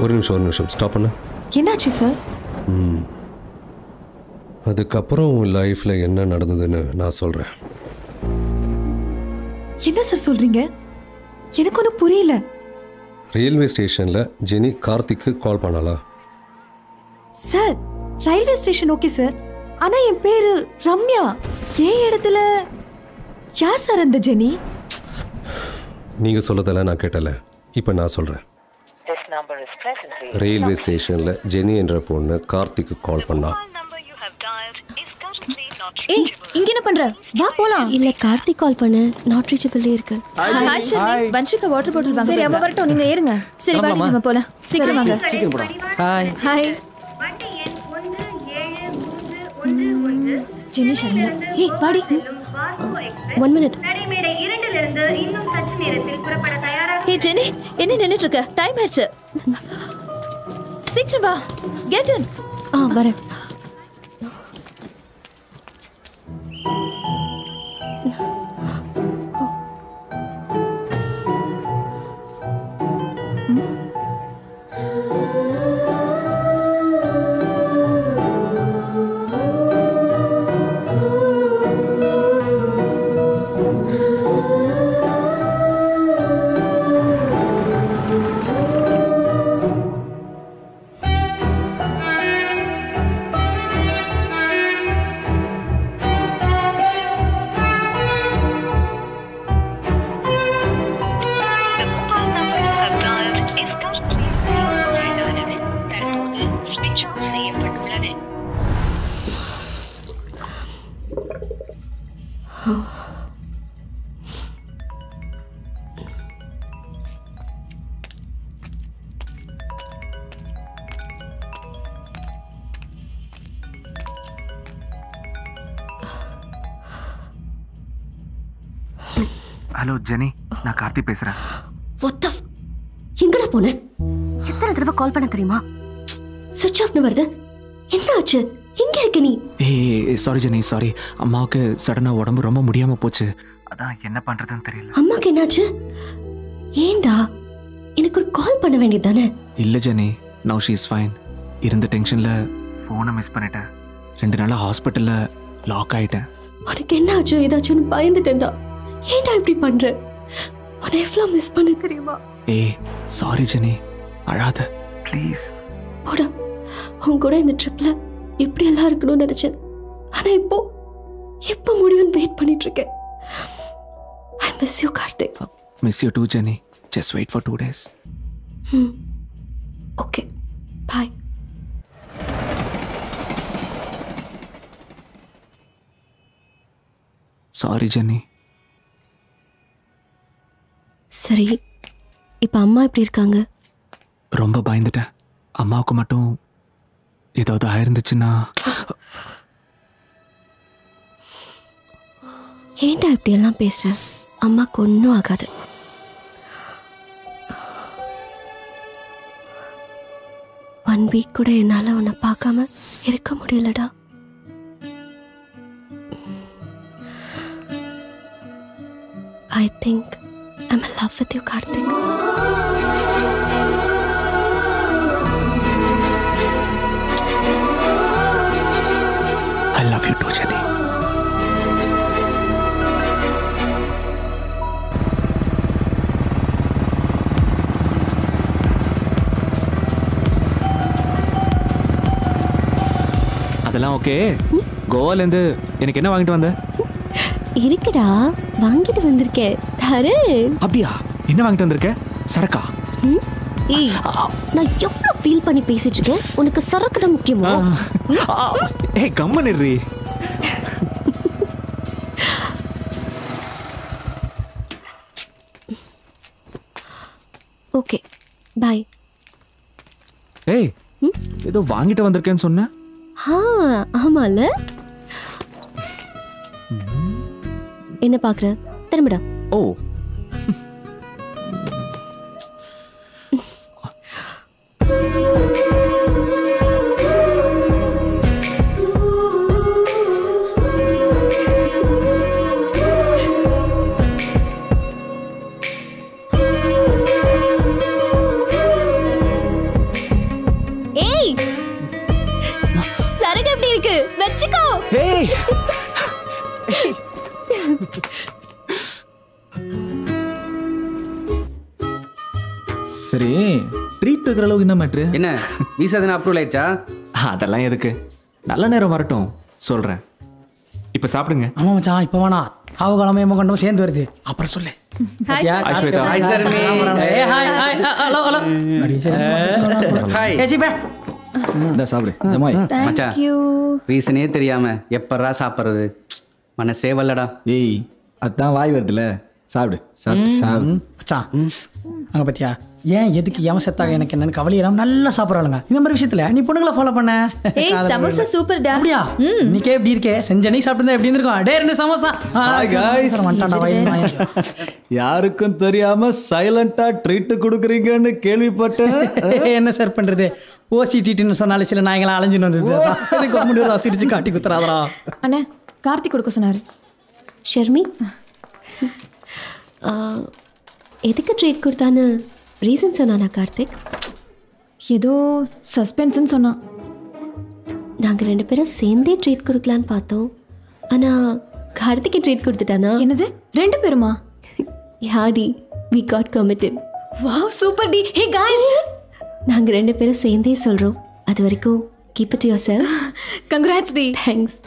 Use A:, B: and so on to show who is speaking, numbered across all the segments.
A: ஒரு நிமிஷம் ஸ்டாப் பண்ணு.
B: என்னாச்சு சார்?
A: அதுக்கப்புறம் உன் லைஃப்ல என்ன நடந்ததுன்னு நான் சொல்றேன்.
B: என்ன சார் சொல்றீங்க? எனக்கு ஒன்றும் புரியல.
A: ரயில்வே ஸ்டேஷன்ல ஜெனி கார்த்திக்கு கால் பண்ணாளா?
B: Sir railway station okay sir, ஆனா என் பேரு ரம்யா. ஏன் இடத்துல யார் சார் அந்த ஜெனி?
A: நீங்க சொல்லதெல்லாம் நான் கேட்டல, இப்போ நான் சொல்றேன். ரயில்வே ஸ்டேஷன்ல ஜெனி என்ற பொண்ணு கார்த்திக்கு கால் பண்ணா.
C: ஏய் இங்க என்ன பண்ற? வா போலாம்.
D: இல்ல கார்த்திக் கால் பண்ண, நாட் ரீச்சபிள் இருக்கு.
C: Hi Sharmi, Vanshika water bottle வாங்க. சரி அவ வரட்டும், நீங்க ஏறுங்க. சரி வாடி நம்ம போலாம். சீக்கிரம் வாங்க.
E: சீக்கிரம் போடா.
C: Hi hi.
F: வண்டி எண் 1711
C: ஜெனி ஷர்மிளா. ஏய் வாடி.
F: Vasco express
D: 1 minute.
F: நடைமேடை 2 இருந்து இன்னும் சற்று நேரத்தில் புறப்பட தயாராக.
C: ஏய் ஜெனி, என்ன நின்னுட்டு இருக்க? டைம் ஆயிடுச்சு. சீக்கிரம் வா. Get in.
D: வரேன்.
E: ஹலோ ஜெனி, நான் கார்த்தி பேசுறேன்.
D: எங்கடா போன? எத்தனை தடவை கால் பண்ண தெரியுமா? சுவிட்ச் ஆஃப்னு வருது. என்ன ஆச்சு? எங்க இருக்க நீ?
E: ஏய் சாரி ஜெனி, சாரி. அம்மாவுக்கு சடனா உடம்பு ரொம்ப முடியாம போச்சு. அதான் என்ன பண்றதுன்னு தெரியல.
D: அம்மாக்கு என்னாச்சு? ஏண்டா எனக்கு ஒரு கால் பண்ண வேண்டியது தானே?
E: இல்ல Jenny, now she is fine. இருந்த டென்ஷன்ல போனை மிஸ் பண்ணிட்டேன். 2 நாளா ஹாஸ்பிட்டல்ல லாக் ஆயிட்டேன்.
D: உனக்கு என்ன ஆச்சு? ஏதாச்சும் பயந்துட்டேன்டா. ஏண்டா இப்படி பண்ற? உன்னை எவ்வளவு மிஸ் பண்ண தெரியுமா?
E: ஏய் சாரி ஜெனி, அழாத ப்ளீஸ்.
D: போடா, உன் கூட இந்த ட்ரிப்ல எப்படி எல்லாம் இருக்கணும்னு நினைச்சேன். ஆனா எப்போ முடியும்னு வெயிட் பண்ணிட்டு இருக்கேன். I miss you Karthik.
E: Miss you too Jenny. Just wait for 2 days.
D: Okay. Bye.
E: Sorry Jenny.
D: சரி, இப்போ அம்மா எப்படி இருக்காங்க?
E: ரொம்ப பயந்துட்டேன். அம்மாவுக்கு மட்டும் ஏதாவது ஆயிருந்துச்சுன்னா.
D: ஏன்டா இப்படி எல்லாம் பேசுற? அம்மாக்கு ஒன்றும் ஆகாது. ஒன் வீக் கூட என்னால உன்னை பார்க்காம இருக்க முடியலடா. I think I'm in love with you, Karthik.
E: I love you too, Jenny. அதெல்லாம் ஓகே. கோவாலேருந்து எனக்கு என்ன வாங்கிட்டு வந்த?
D: இருக்குடா, வாங்கிட்டு வந்திருக்கேன். தரு.
E: அப்படியா? என்ன வாங்கிட்டு வந்திருக்க? சரக்கா?
D: ஏய், நான் எவ்வளவு ஃபீல் பண்ணி பேசிட்டு இருக்கேன். உனக்கு சரக்கு தான் முக்கியமா?
E: ஏய் கம்மன் இருறி.
D: Okay, by.
E: ஏய், ஏதோ வாங்கிட்டு வந்திருக்கேன்னு சொன்ன?
D: ஆமால. என்ன பாக்குற? திரும்படா.
E: ஓ,
G: சரி ட்ரீட் வைக்கிற அளவுக்கு என்ன மேட்ரு?
H: என்ன வீசா தானே அப்ரூவல் ஆயிடுச்சா?
E: அதெல்லாம் எதுக்கு, நல்ல நேரம் வரட்டும் சொல்கிறேன். இப்போ சாப்பிடுங்க.
I: ஆமா மச்சான், இப்போ வேணா ராவுகாலமே எம்மகண்டம் சேர்ந்து வருது, அப்புறம் சொல்லு.
E: ஹாய் ஸ்வேதா.
H: ஹாய் சர்மி.
I: ஏய் hi hi hello hello.
H: Hi.
I: ஏச்சி பே.
G: இந்த சாப்பிடு ஜமாய்.
H: மச்சான் ரீசனே தெரியாம எப்பறா சாப்பிட்றது, மனசே வரலடா.
G: ஏய் அதான் வாய் வருதுல, சாப்பிடு சாப்பிடு சாப்பிடு.
I: மச்சான் அங்க பத்தியா ஏன் எதுக்கு எவன் செத்தாக எனக்கு என்னன்னு கவலையெல்லாம் நல்லா சாப்பிட்றாளுங்க. இந்த மாதிரி விஷயத்துல நீ பொண்ணுங்களை ஃபாலோ பண்ண.
C: ஏய் சமோசா சூப்பர் டா.
I: அப்படியா? நீக்கே எப்படி இருக்கே, செஞ்ச நீ சாப்பிட்டு எப்படி இருந்திருக்கும். டே 2 சமோசா.
J: Hi guys.
I: வந்துட்டான்டா வயல்.
J: யாருக்கும் தெரியாம சைலண்டா ட்ரீட் கொடுக்குறீங்கன்னு கேள்விப்பட்டேன்.
I: என்ன சார் பண்றது, ஓசிடின்னு சொன்னாலே சில நாய்களாம் அலைஞ்சுன்னு வந்தது. முடிவு சிரிச்சு காட்டி குத்துறாதரா.
C: அண்ணே கார்த்திக் கொடுக்க சொன்னாரு.
D: ஷர்மி எதுக்கு ட்ரீட் கொடுத்தான்னு ரீசன் சொன்னானா கார்த்திக்?
C: ஏதோ சஸ்பென்ஸ்ன்னு சொன்னான்.
D: நாங்கள் 2 பேரும் சேர்ந்தே ட்ரீட் கொடுக்கலான்னு பார்த்தோம், ஆனால் கார்த்திகை ட்ரீட் கொடுத்துட்டானா?
C: என்னது 2 பேருமா?
D: யாடி we got committed.
C: Wow super டி. ஹே गाइस
D: நாங்கள் 2 பேரும் சேர்ந்தே சொல்கிறோம். அது வரைக்கும் keep it to yourself.
C: Congrats டி.
D: தேங்க்ஸ்.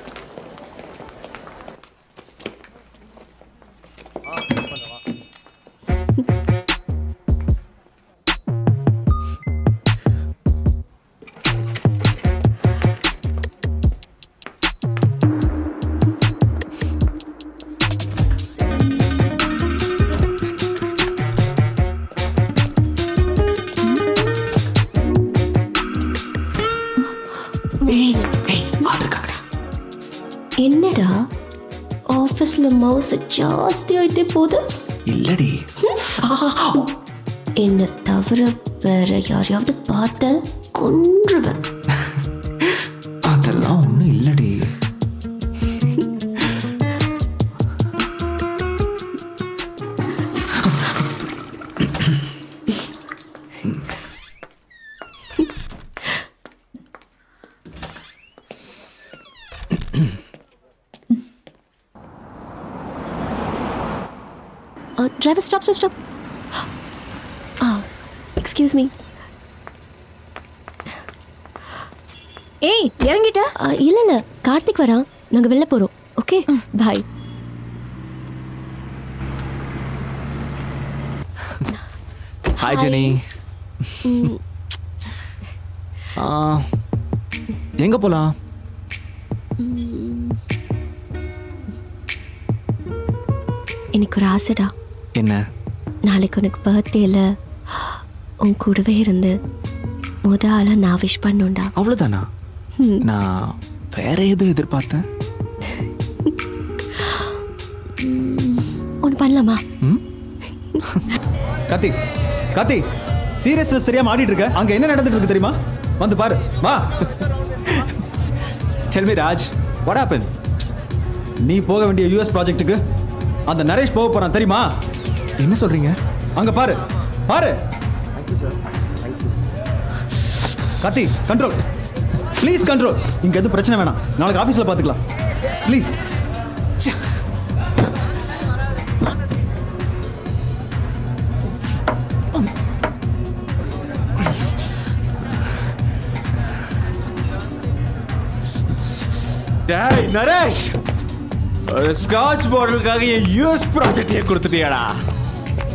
D: என்னடா ஆஃபீஸில் மவுஸ் ஜாஸ்தி ஆகிட்டே போகுது?
E: இல்லடி,
D: என்னை தவிர வேற யாரையாவது பார்த்த கொன்றுவேன்.
E: அதெல்லாம் ஒன்றும் இல்லடி.
D: Driver, stop. Excuse me.
C: ஏய் இறங்கிட்ட?
D: இல்லை கார்த்திக் வரான், நாங்கள் வெளில போகிறோம். Okay bye.
E: Hi Jenny. எங்க போலாம்?
D: எனக்கு ஒரு ஆசைடா.
E: என்ன?
D: நாளைக்கு உனக்கு பர்த்டேல உன் கூடவே இருந்து ஆளா நான் விஷ் பண்ணுண்டா.
E: அவ்வளோதானா? நான் வேற எதுவும் எதிர்பார்த்தேன்.
D: ஒன்று பண்ணலாமா?
J: கார்த்திக் சீரியஸ்னஸ் தெரியாம ஆடிட்டு இருக்க. அங்க என்ன நடந்துட்டு இருக்கு தெரியுமா? வந்து பாரு வா.
E: Tell me Raj, what happened?
J: நீ போக வேண்டிய யுஎஸ் ப்ராஜெக்ட்டுக்கு அந்த நரேஷ் போக போறான் தெரியுமா?
E: என்ன சொல்றீங்க?
J: அங்க பாரு. Karthik control please, control. இங்க எதுவும் பிரச்சனை வேணாம், நாளைக்கு ஆஃபீஸில் பார்த்துக்கலாம் ப்ளீஸ்.
E: டேய் நரேஷ், ஒரு ஸ்காட்ச் பாட்டிலுக்காக என் யூஎஸ் ப்ராஜெக்டே கொடுத்துட்டியாடா?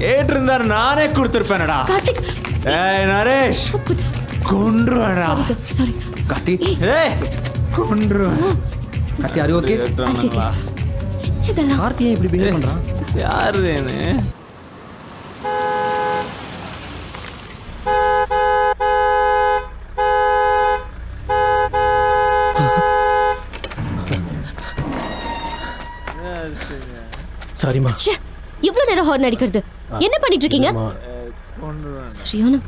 E: ஏற்றிருந்தா நானே கொடுத்துருப்பேனடா.
D: கார்த்திக்.
E: ஏய் நரேஷ், கொன்றுவேடா.
D: சாரி.
H: கார்த்திக்,
E: ஏய் கொன்றுவேன்.
H: Karthi are you okay?
D: இதெல்லாம்
I: கார்த்திகை இப்படி பிஹேவ் பண்றான்.
E: யாரு வேணு?
I: சாரிமா.
D: இவ்வளவு நேரம் ஹார்ன் அடிக்கிறது என்ன பண்ணிட்டு இருக்கீங்க? சரியான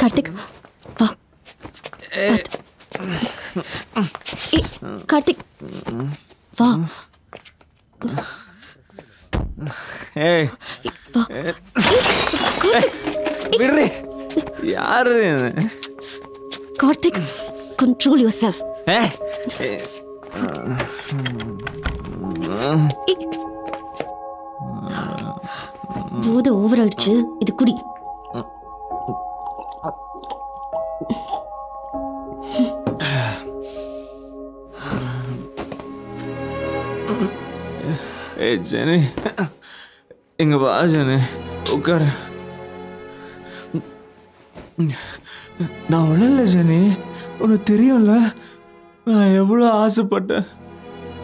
D: கார்த்திக் வா. கார்த்திக் வா.
E: ஏய்
D: வா.
E: விடுறே. யாரு
D: கார்த்திக், control yourself. போதை ஓவர் ஆயிடுச்சு, இது குடி.
E: ஜெனி, இங்க வா ஜெனி, உட்காரு. நான் ஒன்றும் ஜெனி, உனக்கு தெரியும்ல நான் எவ்வளோ ஆசைப்பட்டேன்,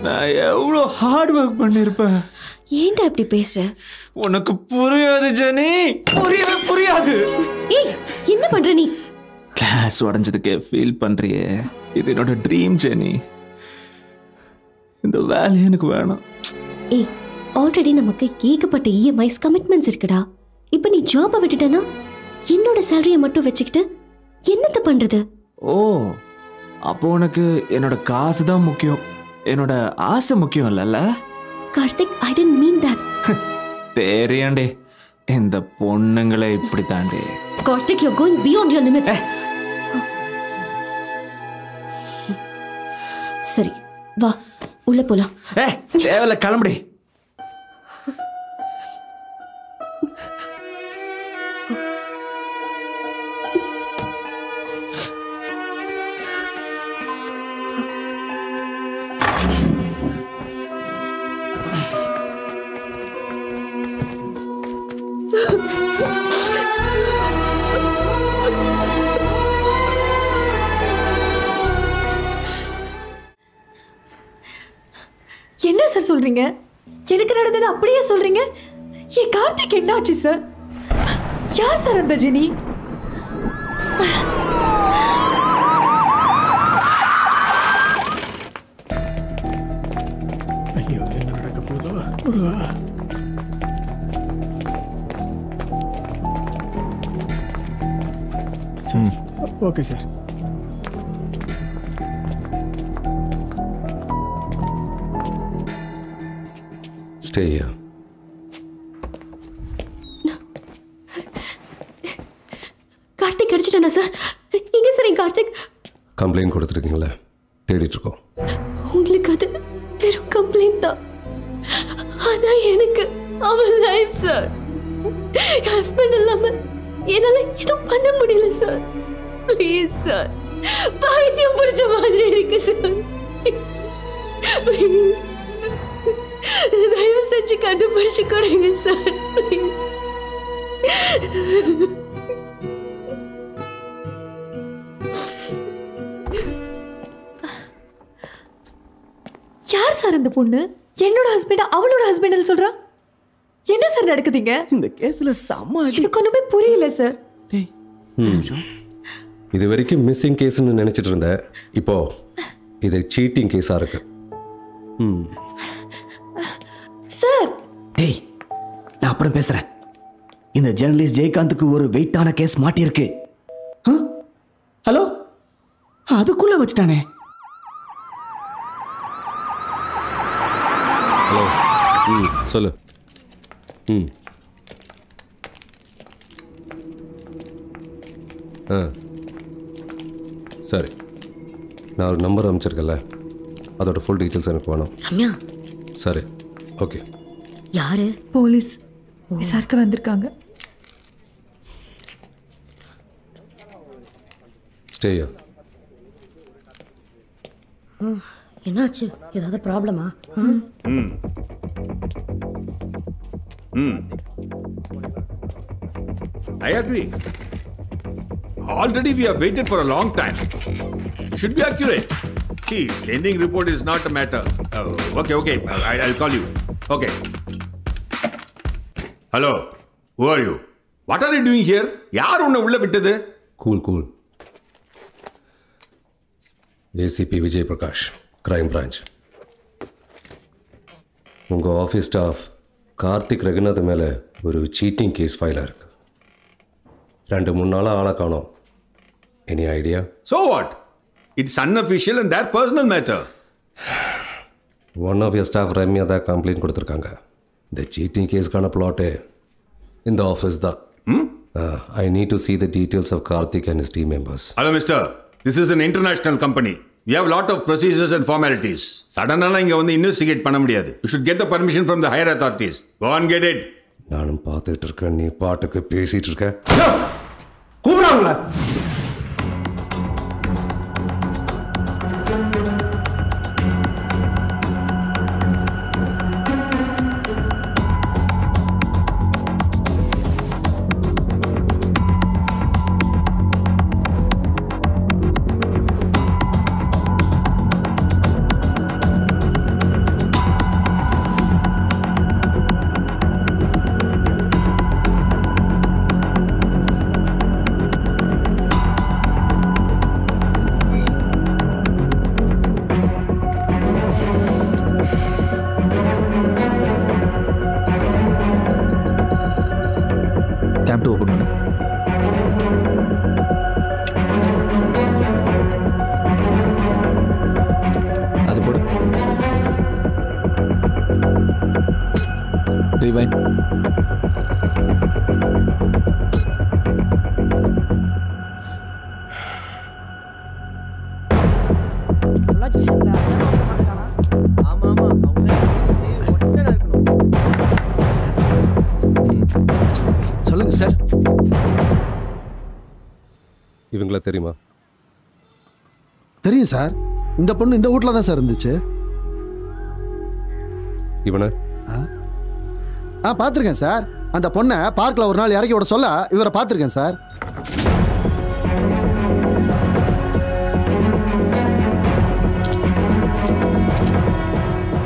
E: நான் எவ்வளோ ஹார்ட் ஒர்க் பண்ணியிருப்பேன்.
D: ஏன்டா இப்படி பேசுற?
E: உனக்கு புரியாது ஜெனி, புரியாது.
D: ஏய், என்ன பண்ற நீ?
E: கிளாஸ் உடஞ்சதுக்கே ஃபீல் பண்றியே, இது என்னோட ட்ரீம் ஜெனி. இந்த வேலை எனக்கு வேணும்.
D: ஏய், ஆல்ரெடி நமக்கு ஏகப்பட்ட இஎம்ஐஸ் கமிட்மெண்ட்ஸ் இருக்குடா. இப்போ நீ ஜாபை விட்டுட்டேன்னா என்னோட சேலரியை மட்டும் வச்சுக்கிட்டு என்னத்த பண்றது?
E: ஓ, அப்போ உனக்கு என்னோட காசு தான் முக்கியம், என்னோட ஆசை முக்கியம் இல்லைல்ல?
D: கார்த்திக், ஐ டென்ட் மீன் தட்.
E: தெரியாண்டே, இந்த பொண்ணுங்களை இப்படி தாண்டே.
D: Karthik, you're going beyond your limits. சரி, வா உள்ள போலாம்.
E: தேவையில்ல, கிளம்புடி.
B: என்ன சார் சொல்றீங்க? எனக்கு நடந்தது அப்படியே சொல்றீங்க? ஏ கார்த்திக், என்னாச்சு சார்? யார் சார் அந்த ஜெனி?
I: ஐயோ, என்ன நடக்க போதோ? Okay sir.
A: Stay here.
D: Karthik கிடைச்சிட்டானா சார்? எங்க சார் கார்த்திக்?
A: கம்ப்ளைண்ட் கொடுத்துருக்கீங்களா? தேடிட்டு இருக்கோம்.
D: உங்களுக்கு அது வெறும் கம்ப்ளைண்ட் தான். ஆனா எனக்கு அவன் லைஃப் சார். ஹஸ்பண்ட் இல்லாம என்னால எதுவும் பண்ண முடியல சார். ப்ளீஸ் சார், பைத்தியம் பிடிச்ச மாதிரி இருக்கு சார். ப்ளீஸ் தயவு செஞ்சு கண்டுபிடிச்சு கொடுங்க சார், ப்ளீஸ்.
B: யார் சார் அந்த பொண்ணு? என்னோட ஹஸ்பண்ட் அவளோட ஹஸ்பண்ட் சொல்றா? என்ன சார் நடக்குதுங்க
K: இந்த கேஸ்ல?
B: எனக்கு ஒண்ணுமே புரியல சார்.
A: இது வரைக்கும் மிஸ்ஸிங் கேஸ்ன்னு நினைச்சிட்டு இருந்தேன், இப்போ இது சீட்டிங் கேஸா இருக்கு.
B: சார்,
K: டேய், நான் அப்புறம் பேசுறேன். இந்த ஜெர்னலிஸ்ட் ஜெயகாந்துக்கு ஒரு வெயிட்டான கேஸ் மாட்டியிருக்கு. ஹலோ, அதுக்குள்ள வச்சுட்டானே.
A: ஹலோ, சொல்லு. சரி, நான் ஒரு நம்பர் அனுப்பிச்சிருக்கேன்ல, அதோட ஃபுல் டீட்டெயில்ஸ் எனக்கு வேணும்.
D: ரம்யா.
A: சரி, ஓகே.
D: யாரு?
B: போலீஸ் விசாரிக்க வந்திருக்காங்க.
A: Stay here.
D: என்னாச்சு? ஏதாவது ப்ராப்ளமா?
L: I agree. Already we have waited for a long time. Should be accurate. See, sending report is not a matter. Okay. I'll call you. Okay. Hello. Who are you? What are you doing here? Yaar unna ulla vittadu?
A: Cool. ACP Vijay Prakash, Crime Branch. உங்கள் office staff Karthik Raghunath மேலே ஒரு seating case ஃபைலாக இருக்குது. 2-3 நாளாக ஆளை காணோம். Any idea?
L: So what? It's unofficial and their personal matter.
A: One of your staff Ramya தான் complaint கொடுத்துருக்காங்க. இந்த சீட்டிங் கேஸ்க்கான பிளாட்டு இந்த ஆஃபீஸ் தான். I need to see the details of Karthik and his team members.
L: Hello, mister. This is an international company. We have a lot of procedures and formalities. Suddenly, இங்க வந்து investigate பண்ண முடியாது. You should get the permission from the higher authorities. Go and get it.
A: நானும் பார்த்துட்டு இருக்கேன், நீ பாட்டுக்கு பேசிட்டு இருக்க.
K: கூப்பிடாங்களா?
E: கேம்ப் 2 ஓப்பன் பண்ணு. அது போடு. ரிவைண்ட்.
K: சொல்லுங்க சார்.
A: இவங்கள தெரியுமா?
M: தெரியும் சார். இந்த பொண்ணு இந்த வீட்டில் தான் சார் இருந்துச்சு.
A: இவனை
M: பார்த்துருக்கேன் சார். அந்த பொண்ணை பார்க்கில் ஒரு நாள் இறக்கி விட சொல்ல இவரை பார்த்துருக்கேன் சார்.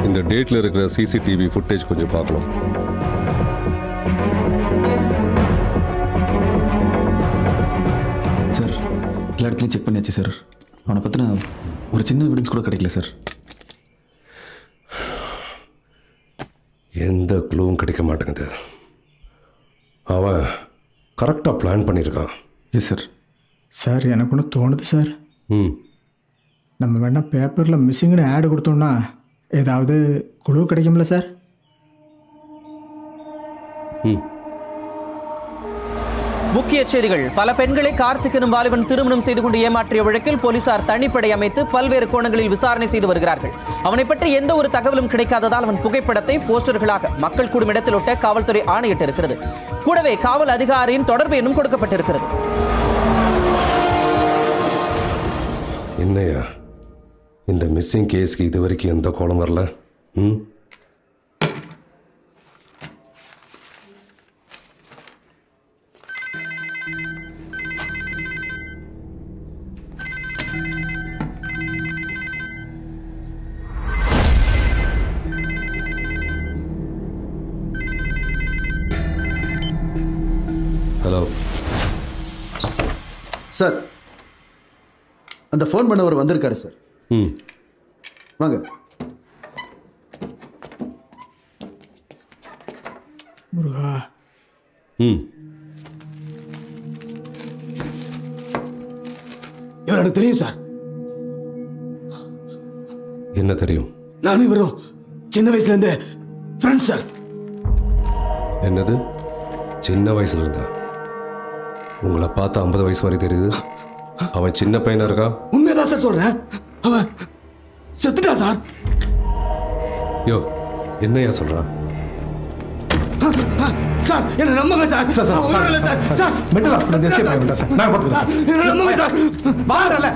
A: இந்த டேட்டில் இருக்கிற சிசிடிவி ஃபுட்டேஜ் கொஞ்சம் பார்க்கணும்.
E: சார் எல்லா இடத்துலையும் செக் பண்ணியாச்சு சார். அவனை பற்றின ஒரு சின்ன எவிடன்ஸ் கூட கிடைக்கல சார்.
A: எந்த க்ளூவும் கிடைக்க மாட்டேங்குது. அவன் கரெக்டாக பிளான் பண்ணியிருக்கான்.
E: Yes sir.
N: சார் எனக்கு ஒன்று தோணுது சார். நம்ம வேணா பேப்பரில் மிஸ்ஸிங்னு ஆடு கொடுத்தோம்னா ஏதாவது குழு கிடைக்கும்ல சார்?
O: முக்கிய செய்திகள். பல பெண்களை கார்த்திக் எனும் வாலிபன் திருமணம் செய்து கொண்டு ஏமாற்றிய வழக்கில் போலீசார் தனிப்படை அமைத்து பல்வேறு கோணங்களில் விசாரணை செய்து வருகிறார்கள். அவனை பற்றி எந்த ஒரு தகவலும் கிடைக்காததால் அவன் புகைப்படத்தை போஸ்டர்களாக மக்கள் கூடும் இடத்தில் ஒட்ட காவல்துறை ஆணையிட்டிருக்கிறது. கூடவே காவல் அதிகாரியின் தொடர்பு எண்ணும் கொடுக்கப்பட்டிருக்கிறது.
A: என்னையா இந்த மிஸ்ஸிங் கேஸ்க்கு இது வரைக்கும் எந்த கோலம் வரல? ஹலோ
M: சார், அந்த ஃபோன் பண்ணவர் வந்திருக்காரு சார். வாங்க.
N: முருகா.
K: இவர் எனக்கு தெரியும் சார்.
A: என்ன தெரியும்?
K: நானும் இவரும் சின்ன வயசுலேருந்து ஃப்ரெண்ட்ஸ் சார்.
A: என்னது சின்ன வயசுல இருந்தா? உங்களை பார்த்தா 50 வயசு வரை தெரியுது. அவன் சின்ன பையனா இருக்கா?
K: உண்மையதான் சார் சொல்றேன். அவன் செத்துட்டா சார்.
A: யோ என்னையா சொல்றான்?
K: சார் என்ன நம்புங்க sir.
M: Sir sir sir sir mental hospital escape ஆயிட்டா சார். நான் பாத்துக்கிறேன் சார்.
K: என்ன நம்புங்க சார்.
M: வாரல.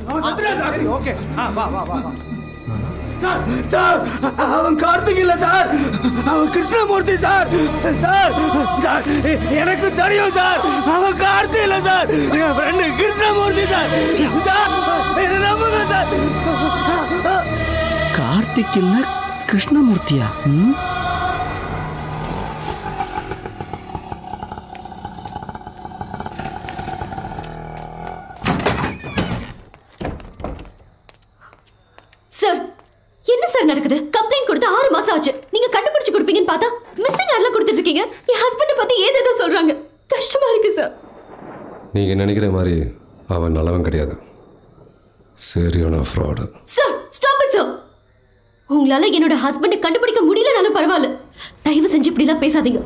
K: அவன் செத்துட்டா சார்.
M: ஓகே. வா வா வா வா.
K: சார் சார் அவன் கார்த்திக் இல்ல சார். அவன் கிருஷ்ணமூர்த்தி சார். சார் சார் எனக்கு தெரியும் சார். அவன் கார்த்திக் இல்ல சார். என் ஃப்ரெண்ட் கிருஷ்ணமூர்த்தி சார். சார் என்ன நம்புங்க சார்.
H: கார்த்திக் இல்ல கிருஷ்ணமூர்த்தியா?
D: சார் என்ன சார் நடக்குது? கம்ப்ளைண்ட் கொடுத்து 6 மாசம் ஆச்சு. நீங்க கண்டுபிடிச்சு கொடுப்பீங்கன்னு பார்த்தா மிஸ்ஸிங் ஆட்ல கொடுத்துட்டு இருக்கீங்க. என் ஹஸ்பண்ட பத்தி ஏதேதோ சொல்றாங்க. கஷ்டமா இருக்கு சார்.
A: நீங்க நினைக்கிற மாதிரி அவன் நல்லவன் கிடையாது. சரியான fraud.
D: Sir stop it sir. உங்களால என்னோட ஹஸ்பண்டை கண்டுபிடிக்க முடியலனாலும் பரவாயில்ல. தயவு செஞ்சு இப்படி எல்லாம் பேசாதீங்க.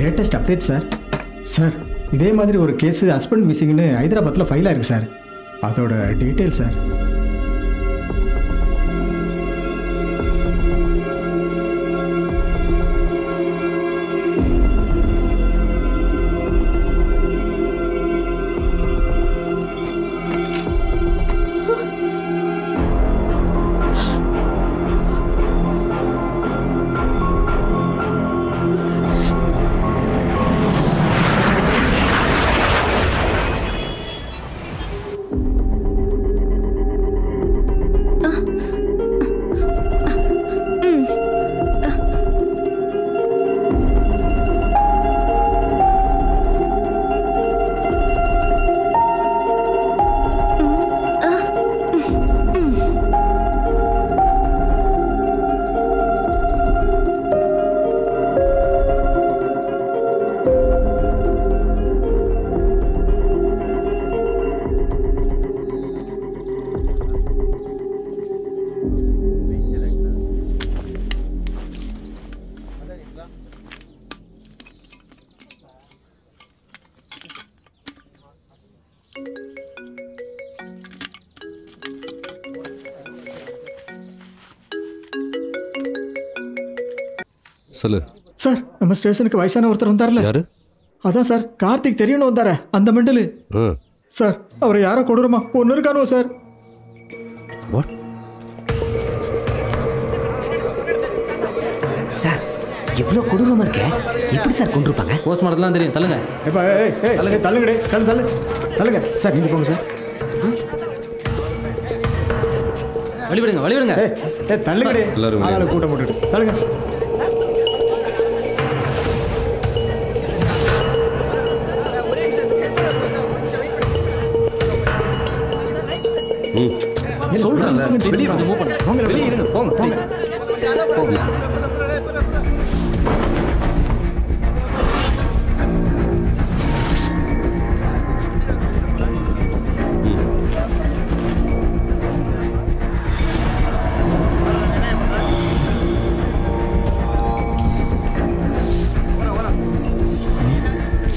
N: Latest update sir. சார் இதே மாதிரி ஒரு கேஸு ஹஸ்பண்ட் மிஸ்ஸிங்னு ஹைதராபாத்தில் ஃபைல் ஆயிருக்கு சார். அதோட டீட்டெயில் சார்.
A: சொல்லு
N: சார். நம்ம ஸ்டேஷனுக்கு வயசான ஒருத்தர் வந்தார்ல.
A: யாரு?
N: அதான் சார், கார்த்திக் தெரியணும் வந்தார அந்த மெண்டலு. சார் அவரை யாரோ கொடூரமா ஒன்று இருக்கானோ சார்.
H: சார் எவ்வளோ கொடூரமா இருக்க, எப்படி சார் கொண்டிருப்பாங்க?
G: போஸ்ட்மார்ட்டம்லாம் தெரியும். தள்ளுங்க.
N: தள்ளுங்கடே, தள்ளுங்க சார். நீங்க போங்க சார்.
G: வழிவிடுங்க, வழிவிடுங்க.
N: தள்ளுங்கடே, எல்லாரும் கூட்டம் போட்டுட்டு தள்ளுங்க.
G: சொல்றேன்ல, வெளியே மூவ் பண்ணுங்க. வெளியே இருங்க, போங்க போங்க போங்க.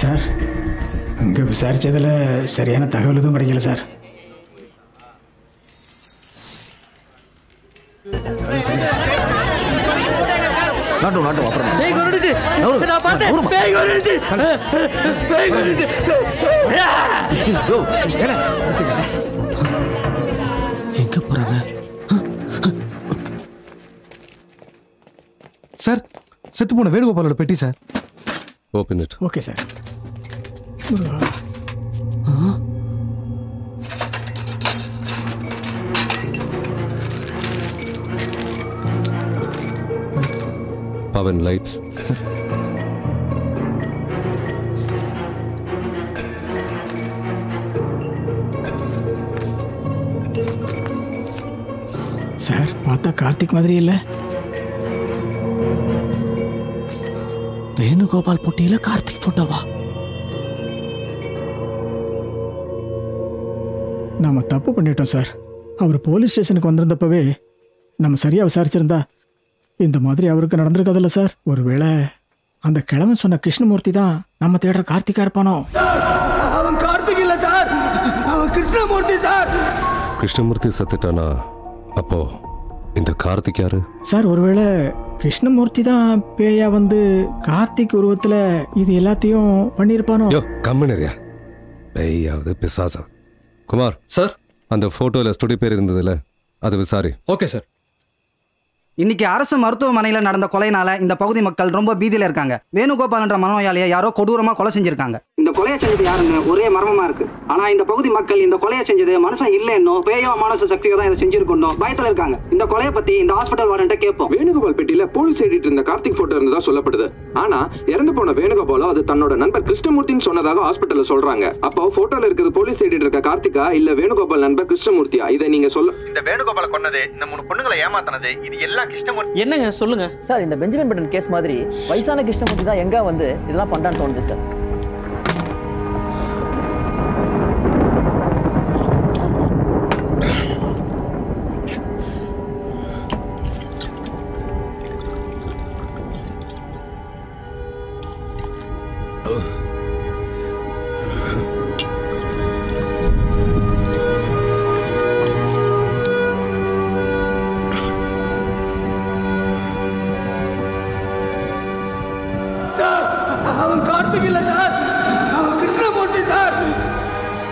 N: சார் இங்கே விசாரிச்சதில் சரியான தகவல் எதுவும் கிடைக்கல சார்.
E: எங்க போறாங்க
J: சார்? செத்து போன வேணுகோபாலோட பெட்டி sir.
A: Open it.
N: Okay sir.
A: Pavan lights
J: sir.
N: Sir பார்த்தா கார்த்திக் மாதிரி இல்லை.
H: வேணுகோபால் போட்டியில கார்த்திக் போட்டோவா?
N: நாம தப்பு பண்ணிட்டோம் சார். அவர் போலீஸ் ஸ்டேஷனுக்கு வந்திருந்தப்பவே நம்ம சரியா விசாரிச்சிருந்தா இந்த மாதிரி அவருக்கு நடந்திருக்காதுல்ல சார். ஒருவேளை அந்த கிழமை சொன்ன கிருஷ்ணமூர்த்தி தான் நம்ம தேடுற கார்த்திகா இருப்பானோ?
K: அவன் கார்த்திக் இல்ல சார், அவன் கிருஷ்ணமூர்த்தி சார்.
A: கிருஷ்ணமூர்த்தி சத்துட்டானா அப்போ இந்த கார்த்திக் யாரு?
N: சார் ஒருவேளை கிருஷ்ணமூர்த்தி தான் பேயா வந்து கார்த்திக் உருவத்துல இது எல்லாத்தையும் பண்ணியிருப்பானோ?
A: கம்மனரியா பேயாவது பிசாசா. குமார்
J: சார்,
A: அந்த போட்டோல ஸ்டுடியோ பேர் இருந்ததுல அது விசாரி.
J: Okay sir.
P: இன்னைக்கு அரசு மருத்துவமனையில் நடந்த கொலைனால இந்த பகுதி மக்கள் ரொம்ப பீதியில இருக்காங்க. வேணுகோபால் என்ற மனநோயாளியை யாரோ கொடூரமா கொலை செஞ்சிருக்காங்க. இந்த கொலையை செஞ்சது யாருன்னு ஒரே மர்மமா இருக்கு. ஆனா இந்த பகுதி மக்கள் இந்த கொலையை செஞ்சது மனுஷன் இல்லைன்னோ பேயோ மானச சக்தியோ தான் இதை செஞ்சிருக்கணும் பயத்துல இருக்காங்க. இந்த கொலையை பத்தி இந்த ஹாஸ்பிட்டல் வார்டன்ட்ட கேட்போம்.
Q: வேணுகோபால் பெட்டியில போலீஸ் தேடிட்டு இருந்த கார்த்திக் போட்டோ இருந்ததா சொல்லப்படுது. ஆனா இறந்து போன வேணுகோபாலோ அது தன்னோட நண்பர் கிருஷ்ணமூர்த்தின்னு சொன்னதாக ஹாஸ்பிட்டல்ல சொல்றாங்க. அப்போ போட்டோல இருக்கிறது போலீஸ் தேடிட்டு இருக்க கார்த்திகா இல்ல வேணுகோபால் நண்பர் கிருஷ்ணமூர்த்தியா? இதை நீங்க சொல்ல.
R: இந்த வேணுகோபால கொன்னது, இந்த 3 பொண்ணுங்களை ஏமாத்தினது, இது எல்லாம் கிருஷ்ணமூர்த்தி.
O: என்னங்க சொல்லுங்க
S: சார். இந்த பெஞ்சமின் பட்டன் கேஸ் மாதிரி வயசான கிருஷ்ணமூர்த்தி தான் எங்க வந்து இதெல்லாம் பண்றான்னு தோணுது சார்.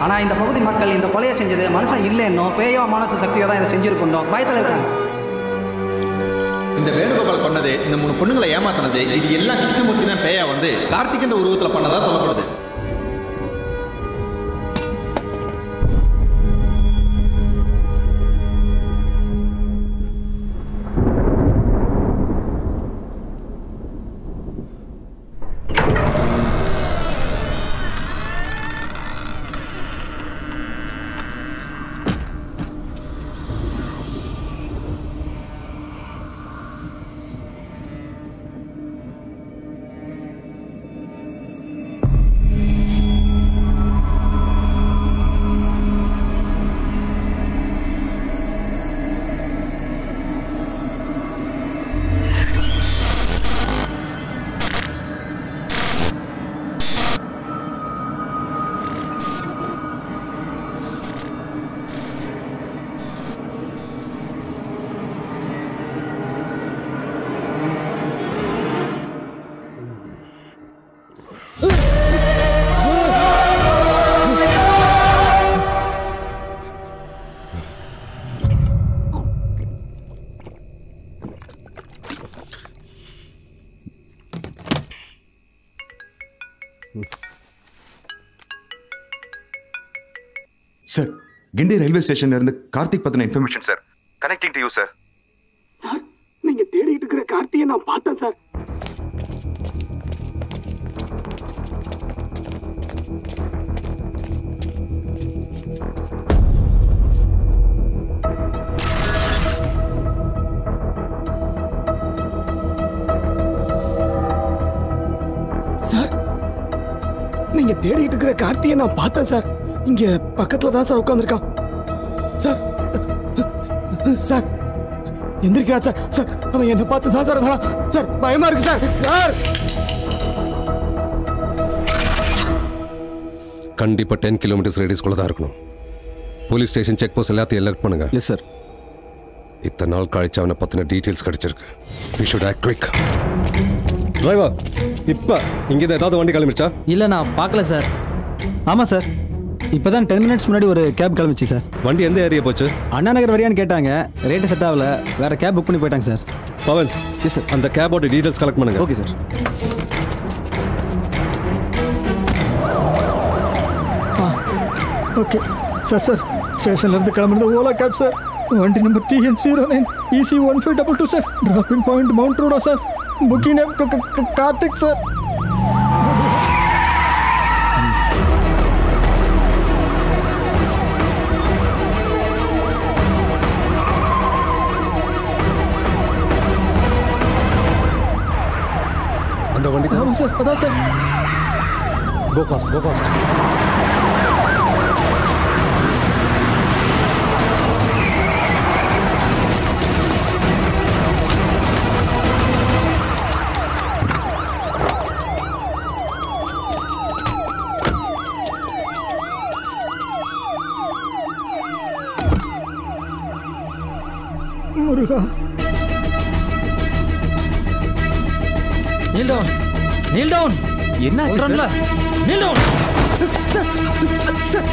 P: ஆனால் இந்த பகுதி மக்கள் இந்த கொலையை செஞ்சது மனுஷன் இல்லைன்னோ பேயோ மனசு சக்தியோ தான் இதை செஞ்சிருக்கணும் பயத்தில் இருக்காங்க.
R: இந்த வேணுகோபால் பண்ணது, இந்த 3 பொண்ணுங்களை ஏமாத்தினது, இது எல்லாம் கிருஷ்ணமூர்த்தி தான் பேயா வந்து கார்த்திக் உருவத்தில் பண்ணதா சொல்லப்படுது.
T: சார், கிண்டி ரயில்வே ஸ்டேஷன்ல இருந்து கார்த்திக் பத்தின information sir. Connecting to you sir.
K: Sir, நீங்க தேடிட்டு இருக்கிற கார்த்தியை நான் பார்த்தேன் சார். சார், நீங்க தேடிட்டு இருக்கிற கார்த்தியை நான் பார்த்தேன் சார். இங்க பக்கத்துல தான் சார் உட்கார்ந்திருக்கான். சார் சார் எந்திரிக்கிறான் சார். சார் அவன் என்ன பார்த்து தான் சார் வரான். சார் பயமா இருக்கு சார். சார்
A: கண்டிப்பா 10 கிலோமீட்டர்ஸ் ரேடியஸ்குள்ள தான் இருக்கணும். போலீஸ் ஸ்டேஷன் செக் போஸ்ட் எல்லாத்தையும் அலர்ட் பண்ணுங்க.
J: Yes sir.
A: இத்தனை நாள் கழிச்சு அவனை பத்தின டீட்டெயில்ஸ் கிடைச்சிருக்கு. We should act quick. Driver, இப்போ இங்கே ஏதாவது வண்டி கிளம்பிடுச்சா?
J: இல்லை, நான் பார்க்கல சார். ஆமாம் சார், இப்போ தான் 10 மினிட்ஸ் முன்னாடி ஒரு கேப் கிளம்பிச்சு சார்.
A: வண்டி எந்த ஏரியா போச்சு?
J: அண்ணா நகர் வரையான்னு கேட்டாங்க. ரேட்டு செட் ஆகல, வேற கேப் புக் பண்ணி போயிட்டாங்க சார்.
A: Pawan,
J: yes sir.
A: அந்த கேபோட டீட்டெயில்ஸ் கலெக்ட் பண்ணுங்க.
J: Okay sir. Okay sir. Sir ஸ்டேஷன்லேருந்து கிளம்புறது ஓலா கேப் சார். வண்டி number TN09 EC 1522 sir. Dropping point mount ரோடா sir. Booking name Karthik sir.
A: அந்த வண்டி
J: ஆமாம் சார், அதான் sir.
A: Go fast, go fast.
J: முருகா,
H: kneel down, kneel down.
J: என்னாச்சு sir?
H: kneel down.
J: Sir sir sir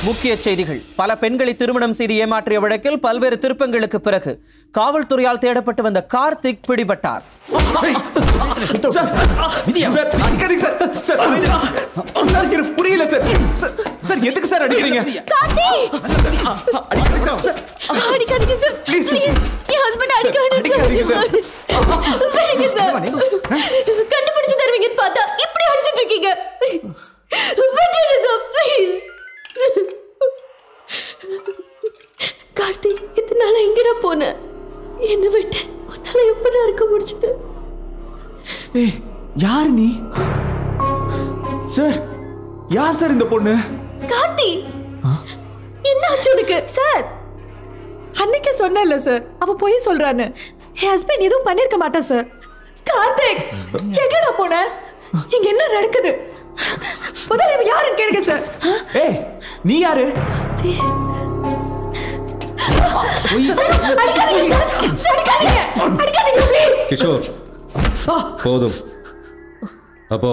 O: முக்கிய செய்திகள். பல பெண்களை திருமணம் செய்து ஏமாற்றிய வழக்கில் பல்வேறு திருப்பங்களுக்கு பிறகு காவல்துறையால் தேடப்பட்டு வந்த கார்த்திக் பிடிபட்டார்.
J: புரியல சார். சார் எதுக்கு சார் அடிக்கிறீங்க?
D: அடிக்காதீங்க சார். ப்ளீஸ். என் ஹஸ்பண்ட் அடிக்காதீங்க சார். விடுங்க சார். கண்டுபிடிச்சு தருவீங்கன்னு பார்த்தா இப்படி அடிச்சிட்டு இருக்கீங்க. விடுங்க சார் ப்ளீஸ். கார்த்திக், இத்தனை நாளா எங்கடா போன? என்ன விட்டு உன்னால எப்படா இருக்க முடிச்சது?
J: ஏய், யார் நீ? சார், யார் சார் இந்த பொண்ணு?
D: கார்த்தி, என்ன ஆச்சு உனக்கு?
B: சார், அன்னைக்கு சொன்னல சார், அவ போய் சொல்றான்னு. என் ஹஸ்பண்ட் எதுவும் பண்ணிருக்க மாட்டா சார். கார்த்திக் எங்கடா போன? இங்க என்ன நடக்குது? முதல்ல இவ யாருன்னு கேளுங்க சார்.
E: ஏய் நீ யாரு?
A: கிஷோர் போதும். அப்போ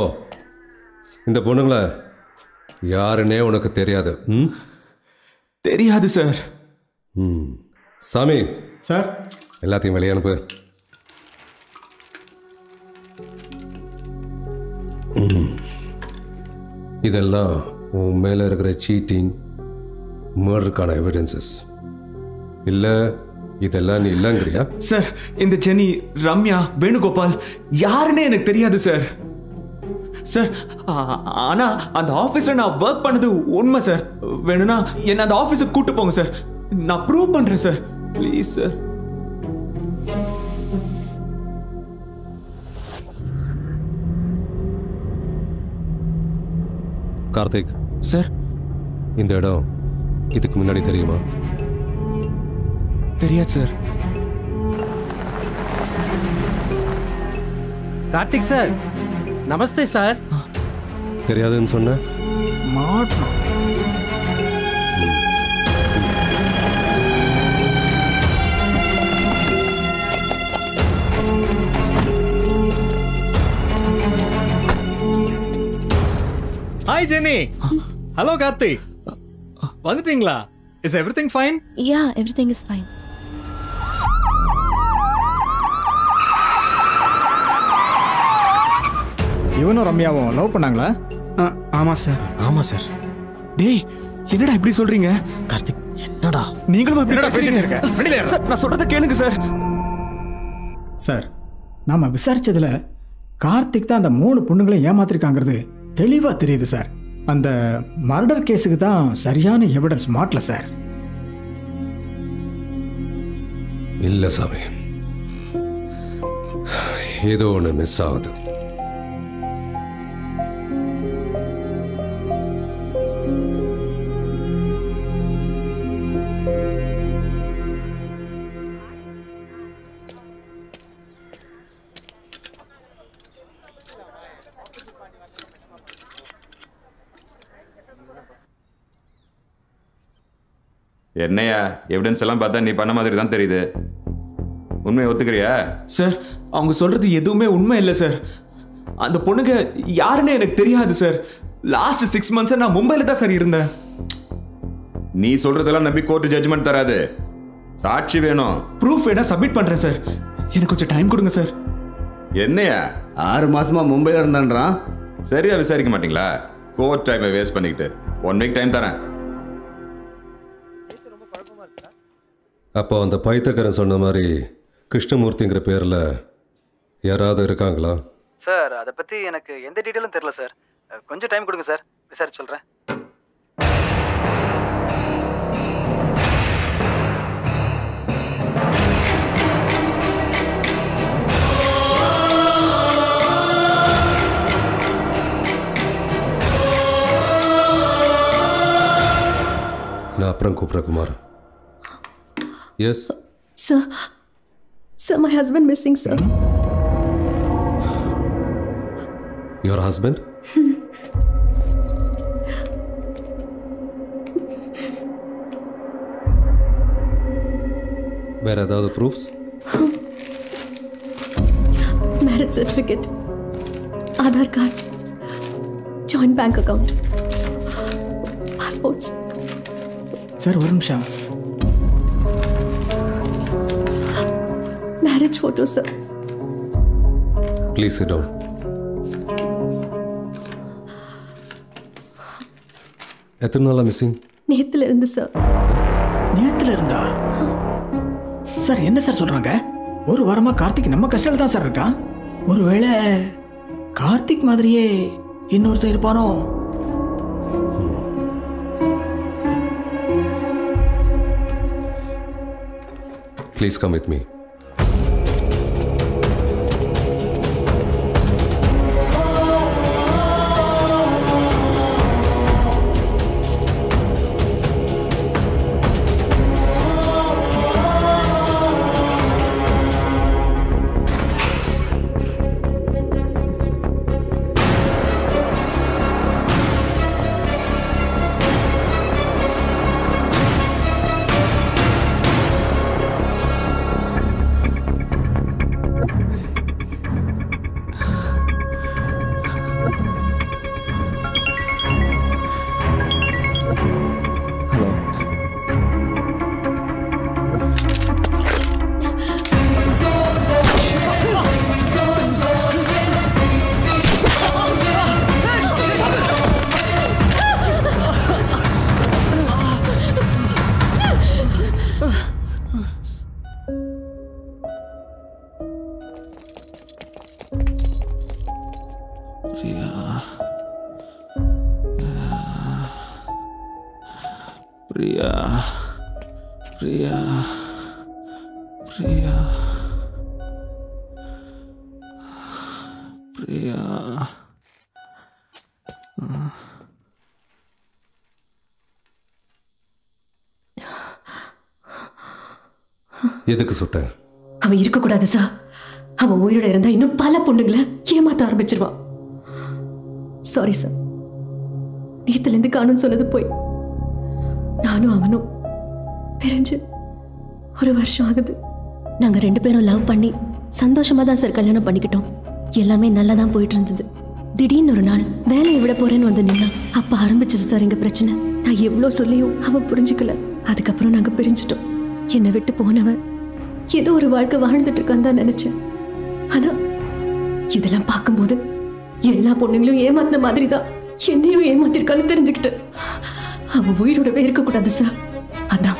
A: இந்த பொண்ணுங்களை யாருன்னே உனக்கு தெரியாது?
E: தெரியாது சார்.
A: சாமி
N: சார்
A: எல்லாத்தையும் வெளியே அனுப்பு. இதெல்லாம் உன் மேல இருக்கிற சீட்டிங் மர்டருக்கான எவிடன்சஸ் இல்லை? இதெல்லாம் நீ இல்லைங்கிறியா?
E: சார் இந்த ஜெனி, ரம்யா, வேணுகோபால் யாருன்னே எனக்கு தெரியாது சார். சார் ஆனா அந்த ஆபீஸ்ல நான் ஒர்க் பண்ணது உண்மை சார். வேணும்னா என்ன அந்த ஆபீஸுக்கு கூட்டு போங்க சார். நான் ப்ரூவ் பண்றேன் sir. Please sir.
A: Karthik
E: sir
A: இந்த இடம் இதுக்கு முன்னாடி தெரியுமா?
E: தெரியாது சார்.
U: கார்த்திக் சார் நமஸ்தே சார்.
A: தெரியாதுன்னு சொன்ன
N: மாட்டோம்.
R: Hi Jenny. ஹலோ கார்த்தி. வந்துட்டீங்களா? Is everything fine?
C: Yeah everything is fine.
N: இவனும் ரம்யாவும் லவ் பண்ணாங்களா?
E: ஆமாம் சார்.
U: ஆமாம் சார்.
E: டேய் என்னடா இப்படி சொல்றீங்க?
U: கார்த்திக் என்னடா
E: நீங்களும் இப்படி
N: என்னடா பேசிட்டு இருக்க? வெளியில இரு.
E: சார் நான் சொல்றத கேளுங்க சார்.
N: சார் நாம விசாரிச்சதுல கார்த்திக் தான் அந்த 3 பொண்ணுங்களையும் ஏமாத்திருக்காங்கிறது தெளிவா தெரியுது சார். அந்த மர்டர் கேஸுக்கு தான் சரியான எவிடன்ஸ் மாட்டல சார்.
A: இல்லை சாமி, ஏதோ ஒன்று மிஸ் ஆகுது.
T: என்னையா எவிடன்ஸ் எல்லாம் பார்த்தா நீ பண்ண மாதிரி தான் தெரியுது. உண்மையை ஒத்துக்கிறியா?
E: சார் அவங்க சொல்றது எதுவுமே உண்மை இல்லை சார். அந்த பொண்ணுங்க யாருன்னு எனக்கு தெரியாது சார். லாஸ்ட் 6 months நான் மும்பைல தான் சார் இருந்தேன்.
T: நீ சொல்றதெல்லாம் நம்பி கோர்ட் ஜட்ஜ்மெண்ட் தராது. சாட்சி வேணும்.
E: ப்ரூஃப் வேணா சப்மிட் பண்றேன் சார். எனக்கு கொஞ்சம் டைம் கொடுங்க சார்.
T: என்னையா
G: 6 மாசமா மும்பைல இருந்தான்றான்.
T: சரியா விசாரிக்க மாட்டீங்களா? கோர்ட் டைமை வேஸ்ட் பண்ணிக்கிட்டு 1 week டைம் தரேன்.
A: அப்போ அந்த பைத்தக்காரன் சொன்ன மாதிரி கிருஷ்ணமூர்த்திங்கிற பேரில் யாராவது இருக்காங்களா?
V: சார் அதை பற்றி எனக்கு எந்த டீட்டெயிலும் தெரியல சார். கொஞ்சம் டைம் கொடுங்க சார், விசாரிச்சு சொல்கிறேன்.
A: நான் அப்புறம் கூப்பிட்றேன் Kumar. Yes.
D: Sir, my husband missing, sir.
A: Your husband? வேற ஏதாவது proofs?
D: Marriage certificate, Aadhaar cards, joint bank account, passports.
N: Sir ஒரு நிமிஷம்.
D: Marriage photos, sir.
A: Please sit down. எத்தனை நாளா மிஸ்ஸிங்?
D: நேத்துல இருந்து சார்.
N: நேத்துல இருந்தா? சார் என்ன சார் சொல்றாங்க? ஒரு வாரமா கார்த்திக் நம்ம கஷ்டத்துல தான் சார் இருக்கான். ஒருவேளை கார்த்திக் மாதிரியே இன்னொருத்தர் இருப்பானோ?
A: Please come with me.
E: Priya Priya Priya Priya
A: எதுக்கு சுட்ட?
D: அவன் இருக்கக்கூடாது சார். அவன் உயிரோட இருந்தா இன்னும் பல பொண்ணுங்களை ஏமாத்த ஆரம்பிச்சிருவான். சாரி சார், நேத்துலேருந்து காணும்னு சொன்னது போய். நானும் அவனும் பிரிஞ்சு 1 வருஷம் ஆகுது. நாங்க 2 பேரும் லவ் பண்ணி சந்தோஷமா தான் சார் கல்யாணம் பண்ணிக்கிட்டோம். எல்லாமே நல்லா தான் போயிட்டு இருந்தது. திடீர்னு ஒரு நாள் வேலையை விட போறேன்னு வந்து நின்னா அப்ப ஆரம்பிச்சது சார் எங்க பிரச்சனை. நான் எவ்வளோ சொல்லியும் அவன் புரிஞ்சுக்கல. அதுக்கப்புறம் நாங்க பிரிஞ்சிட்டோம். என்னை விட்டு போனவன் ஏதோ ஒரு வாழ்க்கை வாழ்ந்துட்டு இருக்கான்னு தான் நினைச்சேன். ஆனா இதெல்லாம் பார்க்கும்போது எல்லா பொண்ணுங்களும் ஏமாத்தின மாதிரி தான் என்னையும் ஏமாத்திருக்கான்னு தெரிஞ்சுக்கிட்டேன். அவன் உயிரோடவே இருக்கக்கூடாது சார். அதான்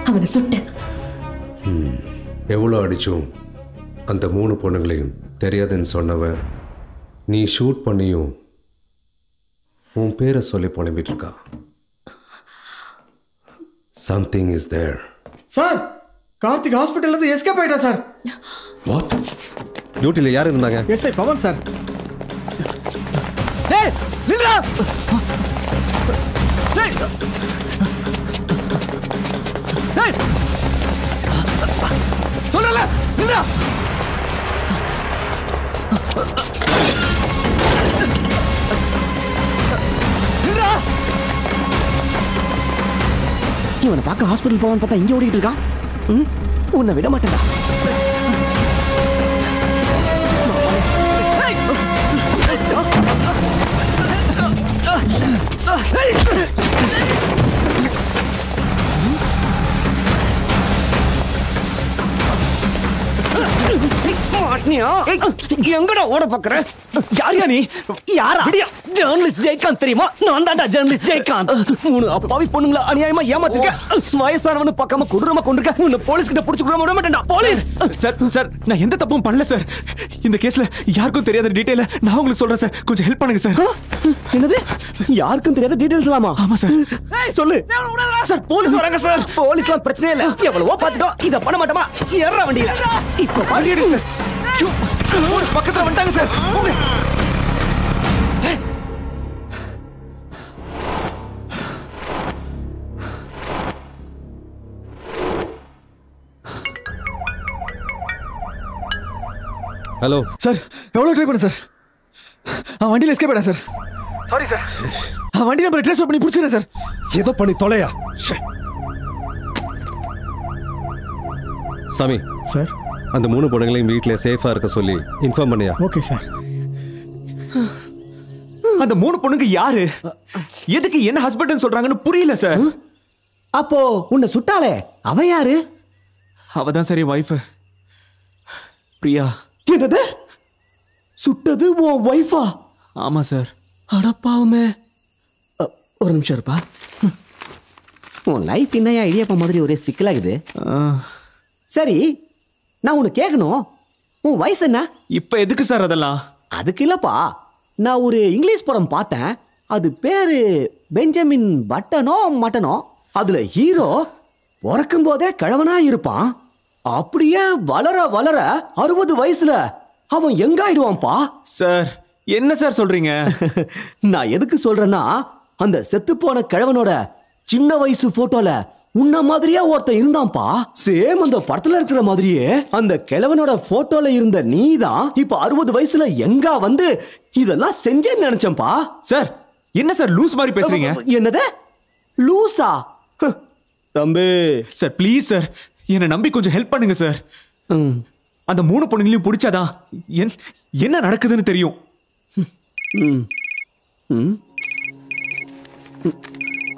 D: அவனை சுட்டேன்.
A: எவ்வளோ அடிச்சும் அந்த 3 பொண்ணுங்களையும் தெரியாதுன்னு சொன்னவன் நீ ஷூட் பண்ணியும் உன் பேரை சொல்லி புலம்பிட்டு இருக்கா. Something is there.
J: Sir, Karthik ஹாஸ்பிட்டல்ல இருந்து எஸ்கேப் ஆயிட்டா சார்.
A: வாட்? டியூட்டில யார் இருந்தாங்க?
J: SI Pavan sir.
K: டேய் நில்லுடா. டேய் டேய் சொல்லல நில்லுடா. நில்லுடா.
F: இவனை பார்க்க ஹாஸ்பிட்டல் போவான்னு பார்த்தா இங்கே ஓடிக்கிட்டு இருக்கான். உன்னை விட மாட்டேன்டா. எங்கடா ஓட பாக்குற? யாரியா நீ? யாரா? ஜேர்னலிஸ்ட் ஜெயகாந்த் தெரியுமா? நான் தான்டா ஜேர்னலிஸ்ட் ஜெயகாந்த். 3 அப்பாவி பொண்ணுங்களை அநியாயமா ஏமாத்திருக்க. வயசானவனு பார்க்காம கொடூரமா கொண்டிருக்க. உன்னை போலீஸ் கிட்ட புடிச்சு கொடுக்க விட மாட்டேன்டா. போலீஸ்
E: சார் சார், நான் எந்த தப்பும் பண்ணல சார். இந்த கேஸ்ல யாருக்கும் தெரியாத டீடைல நான் உங்களுக்கு சொல்றேன் சார். கொஞ்சம் ஹெல்ப் பண்ணுங்க சார்.
F: என்னது? யாருக்கும் தெரியாத டீடைல்ஸ் ஆமா?
E: ஆமா சார்.
F: சொல்லு சார். போலீஸ் வராங்க சார். போலீஸ்லாம் பிரச்சனை இல்ல. எவ்வளவோ பாத்துட்டோம். இத பண்ண மாட்டோமா? ஏறற வண்டியில. இப்ப பாருங்க சார். போலீஸ் பக்கத்துல வந்துட்டாங்க சார். போங்க.
A: ஹலோ
J: சார், எவ்வளோ ட்ரை பண்ண சார்? அவன் வண்டியில் எஸ்கேப் ஆயிட்டா சார். Sorry sir. அவன் வண்டி நம்பரை ட்ரேஸ் பண்ணி பிடிச்சிடுறேன் சார்.
M: ஏதோ பண்ணி தொலையா.
A: சாமி
J: சார்,
A: அந்த 3 பொண்ணுங்களையும் வீட்டில் சேஃபாக இருக்க சொல்லி இன்ஃபார்ம் பண்ணியா?
J: Okay sir.
E: அந்த 3 பொண்ணுங்க யாரு? எதுக்கு என்ன ஹஸ்பண்ட்னு சொல்றாங்கன்னு புரியல சார்.
F: அப்போ உன்னை சுட்டாளே அவ யாரு?
E: அவதான் சரி வைஃப் பிரியா.
F: என்னது? சுட்டது உன் வைஃபா?
E: ஆமா சார்.
F: அடப்பாவுமே. ஒரு நிமிஷம் இருப்பா. உன் லைஃப் என்னையா இடியப்ப மாதிரி ஒரே சிக்கலாகுது. சரி, நான் உன்னை கேட்கணும், உன் வயசு என்ன?
E: இப்ப எதுக்கு சார் அதெல்லாம்?
F: அதுக்கு இல்லப்பா, நான் ஒரு இங்கிலீஷ் படம் பார்த்தேன். அது பேரு பெஞ்சமின் பட்டனோ மட்டனோ. அதுல ஹீரோ பிறக்கும் போதே கிழவனா இருப்பான். அப்படியே வளர வளர 60 வயசுல அவன் எங்க ஆயிடுவான்ப்பா.
E: சார் என்ன சார் சொல்றீங்க?
F: நான் எதுக்கு சொல்றேன்னா, அந்த செத்து போன கிழவனோட சின்ன வயசு போட்டோல உன்ன மாதிரியா ஒருத்தன் இருந்தான்ப்பா. சேம் அந்த படத்துல இருக்கிற மாதிரியே அந்த கிழவனோட போட்டோல இருந்த நீதான் இப்ப 60 வயசுல எங்க வந்து இதெல்லாம் செஞ்சேன்னு நினைச்சேன்ப்பா.
E: சார் என்ன சார் லூஸ் மாதிரி பேசுறீங்க?
F: என்னது லூசா? தம்பி
E: சார் ப்ளீஸ் சார், என்னை நம்பி கொஞ்சம் ஹெல்ப் பண்ணுங்க சார். அந்த 3 பொண்ணுங்களையும் பிடிச்சாதான் என்ன நடக்குதுன்னு தெரியும்.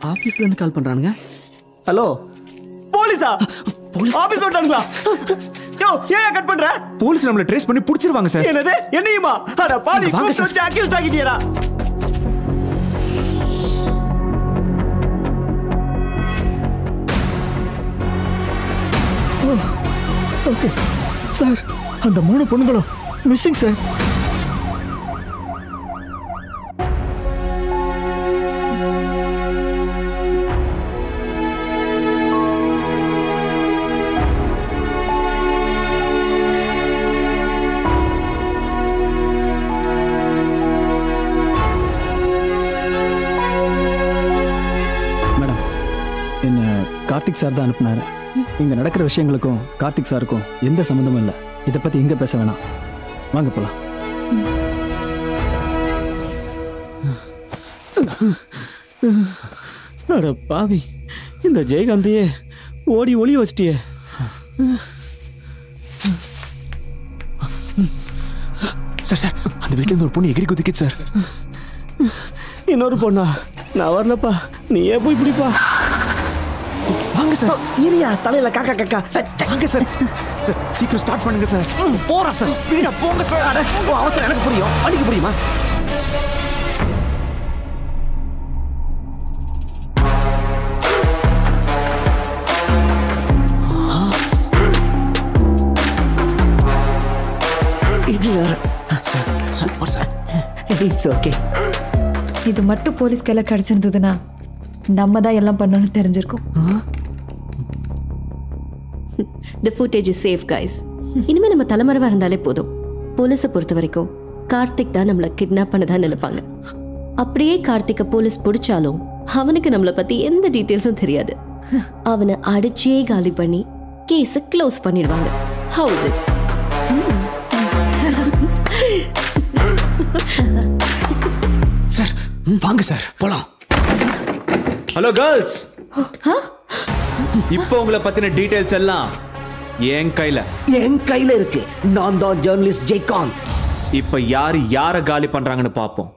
F: ஆபீஸ்ல இருந்து கால் பண்றானுங்க. ஹலோ போலீஸா? ஆபீஸ் வந்துட்டானுங்களா? யோ ஏன் கட் பண்ற?
E: போலீஸ் நம்மள ட்ரேஸ் பண்ணி புடிச்சிருவாங்க சார்.
F: என்னது? என்னையுமா? அட பாடி
E: வாங்க சார்.
F: கூப்பிட்டு அக்யூஸ்ட் ஆகிட்டியடா.
J: ஓகே சார், அந்த 3 பொண்ணுங்களும் மிஸ்ஸிங் சார்.
N: கார்த்திக் சார் தான் அனுப்புனாரு. இங்க நடக்கிற விஷயங்களுக்கும் கார்த்திக் சாருக்கும் எந்த சம்மந்தமும் இல்லை. இதை பத்தி இங்க பேச வேணாம், வாங்க போலாம். அட பாவி, இந்த ஜெயகாந்தியே ஓடி ஒளி வச்சிட்டியே.
E: சார் சார், அந்த வீட்டுல இருந்து ஒரு பொண்ணு எகிரி குதிக்கிச்சு சார்.
N: இன்னொரு பொண்ணா? நான் வரலப்பா, நீயே போய் பிடிப்பா.
E: வாங்க சார்.
F: இரியா தலையில காக்கா காக்கா.
E: சார் வாங்க சார். சார் சீக்கிரம் ஸ்டார்ட் பண்ணுங்க சார்.
F: போறா சார், ஸ்பீடா போங்க சார். அட அவசரம் எனக்கு புரியும், அடிக்க புரியுமா? இது வேற.
E: Sir super sir.
F: It's okay.
B: இது மட்டும் போலீஸ் கையில கிடைச்சிருந்ததுன்னா நம்ம தான் எல்லாம் பண்ணணும்னு தெரிஞ்சிருக்கும்.
D: The footage is safe, guys. இனிமே நம்ம தலைமறைவா இருந்தாலே போதும். போலீஸை பொறுத்த வரைக்கும் கார்த்திக் தான் நம்மளை கிட்னாப் பண்ணதா நினைப்பாங்க. அப்படியே கார்த்திகை போலீஸ் பிடிச்சாலும் அவனுக்கு நம்மளை பத்தி எந்த டீட்டெயில்ஸும் தெரியாது. அவனை அடிச்சே காலி பண்ணி கேஸை க்ளோஸ் பண்ணிடுவாங்க. How is it?
E: சார் வாங்க சார் போலாம். ஹலோ கேர்ள்ஸ், இப்போ உங்களை பத்தின டீடைல்ஸ் எல்லாம் என் கையில
F: இருக்கு. நான் தான் ஜர்னலிஸ்ட் ஜெயகாந்த்.
E: இப்ப யார காலி பண்றாங்கன்னு பாப்போம்.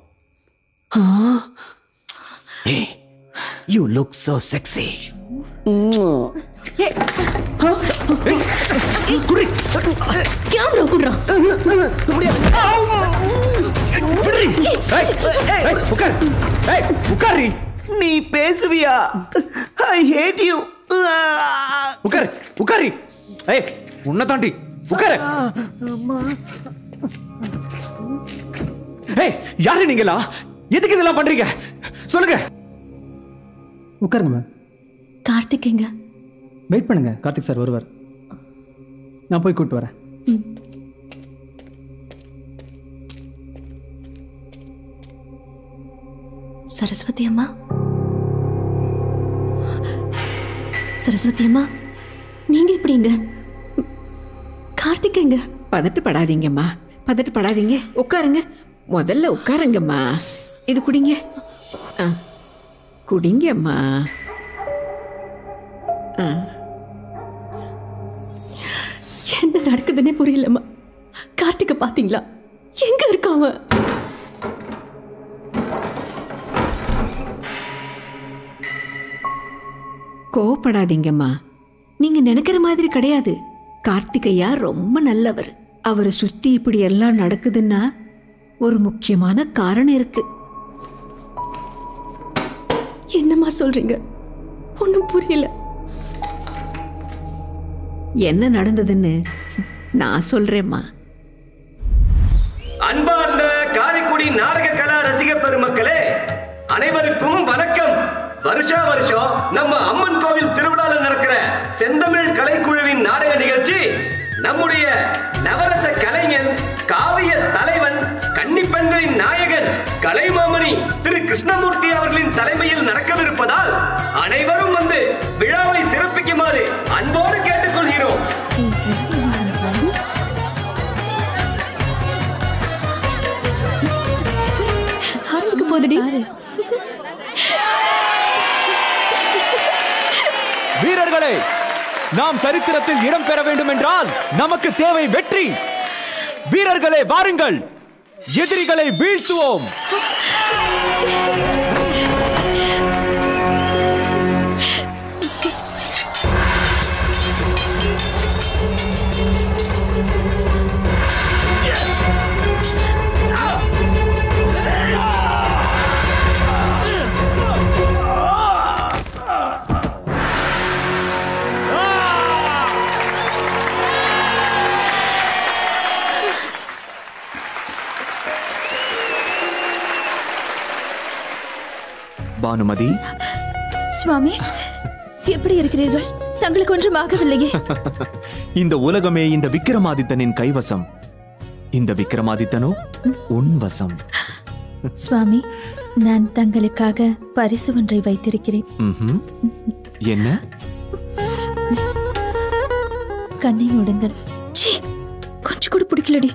F: You look so sexy.
D: Camera குடுறா.
E: உட்காரி.
F: நீ பேசுவியா? I hate you.
E: உட்காரி. உன்னை தாண்டி உட்காரு. யாரு நீங்களா? எதுக்கு இதெல்லாம் பண்றீங்க சொல்லுங்க.
N: உட்காருங்க மேம்.
D: கார்த்திக் எங்க?
N: வெயிட் பண்ணுங்க, கார்த்திக் சார் வருவார். நான் போய் கூப்பிட்டு வரேன்.
D: சரஸ்வதி அம்மா, சரஸ்வதி அம்மா, நீங்க எப்படிங்க? கார்த்திக் எங்க?
I: பதட்டப்படாதீங்கம்மா, பதட்டப்படாதீங்க. உட்காருங்க, முதல்ல உட்காருங்கம்மா. இது குடிங்க, குடிங்கம்மா.
D: என்ன நடக்குதுன்னே புரியலம்மா. கார்த்திகை பாத்தீங்களா? எங்க இருக்காங்க?
I: கோவப்படாதீங்கம்மா. நீங்க நினைக்கிற மாதிரி கிடையாது. கார்த்திகையா ரொம்ப நல்லவர். அவரை சுத்தி இப்படி எல்லாம் நடக்குதுன்னா ஒரு முக்கியமான காரணம் இருக்கு.
D: என்னம்மா சொல்றீங்க? ஒன்னும் புரியல.
I: என்ன நடந்ததுன்னு நான் சொல்றேம்மா.
L: அன்பார்ந்த காரைக்குடி நாடக கலா ரசிக பெருமக்களே, அனைவருக்கும் வணக்கம். வருஷா வருஷம் நம்ம அம்மன் கோவில் திருவிழாவில் நடக்கிற செந்தமிழ் கலைக்குழுவின் நாடக நிகழ்ச்சி நம்முடைய நவரச கலைஞன், காவிய தலைவன், கன்னிப்பெண்களின் நாயகன், கலைமாமணி திரு கிருஷ்ணமூர்த்தி அவர்களின் தலைமையில் நடக்கவிருப்பதால் அனைவரும் வந்து விழாவை சிறப்பிக்குமாறு அன்போடு கேட்டுக்கொள்கிறோம்.
D: ஆரம்பிக்க போதுடி.
E: வீரர்களே, நாம் சரித்திரத்தில் இடம் பெற வேண்டும் என்றால் நமக்கு தேவை வெற்றி. வீரர்களே வாருங்கள், எதிரிகளை வீழ்த்துவோம். பானுமதி,
C: சுவாமி, எப்படி இருக்கிறீர்கள்? தங்களுக்கு ஒன்றும் ஆகவில்லையே.
E: இந்த உலகமே இந்த விக்ரமாதித்தனின் கைவசம். இந்த விக்ரமாதித்தனோ உன் வசம்.
C: சுவாமி, நான் தங்களுக்காக பரிசு ஒன்றை வைத்திருக்கிறேன்.
E: என்ன?
C: கண்ணை மூடுங்கள். சீ, கொஞ்சம் கூட பிடிக்கலடி.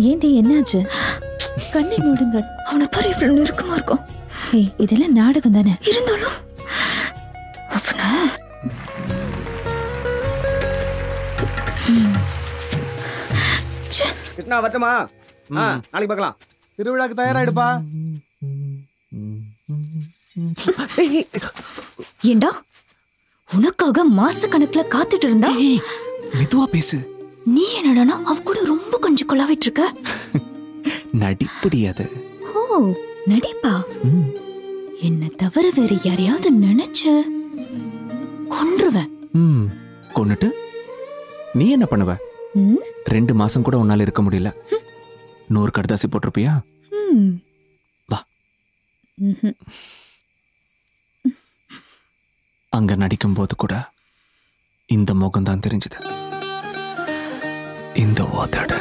C: ஏன்டி என்னாச்சு? கண்ணை மூடுங்கள். அவனை பாரு எவ்வளவு நெருக்கமா இருக்கும். ஏய், இதெல்லாம் நாடகம் தானே. இருந்தாலும் அவனை
F: கிருஷ்ணா வரட்டுமா? நாளைக்கு பார்க்கலாம்.
M: திருவிழாக்கு தயாராயிடுப்பா.
D: ஏண்டா உனக்காக மாச கணக்குல காத்துட்டு இருந்தா
E: மெதுவா பேசு.
D: நீ என்னடானா அவ கூட ரொம்ப கொஞ்சம் கொலாவிட்டு இருக்க.
E: நடிப்படி அது.
D: ஓ, நடிப்பா? என்ன தவிர வேற யாரையாவது நினைச்ச கொன்றுவேன்.
E: கொன்னுட்டு நீ என்ன பண்ணுவ? 2 மாசம் கூட உன்னால இருக்க முடியல. 100 கடுதாசி போட்டிருப்பியா? வா. அங்க நடிக்கும் போது கூட இந்த முகம் தான் தெரிஞ்சது. இந்த ஓதட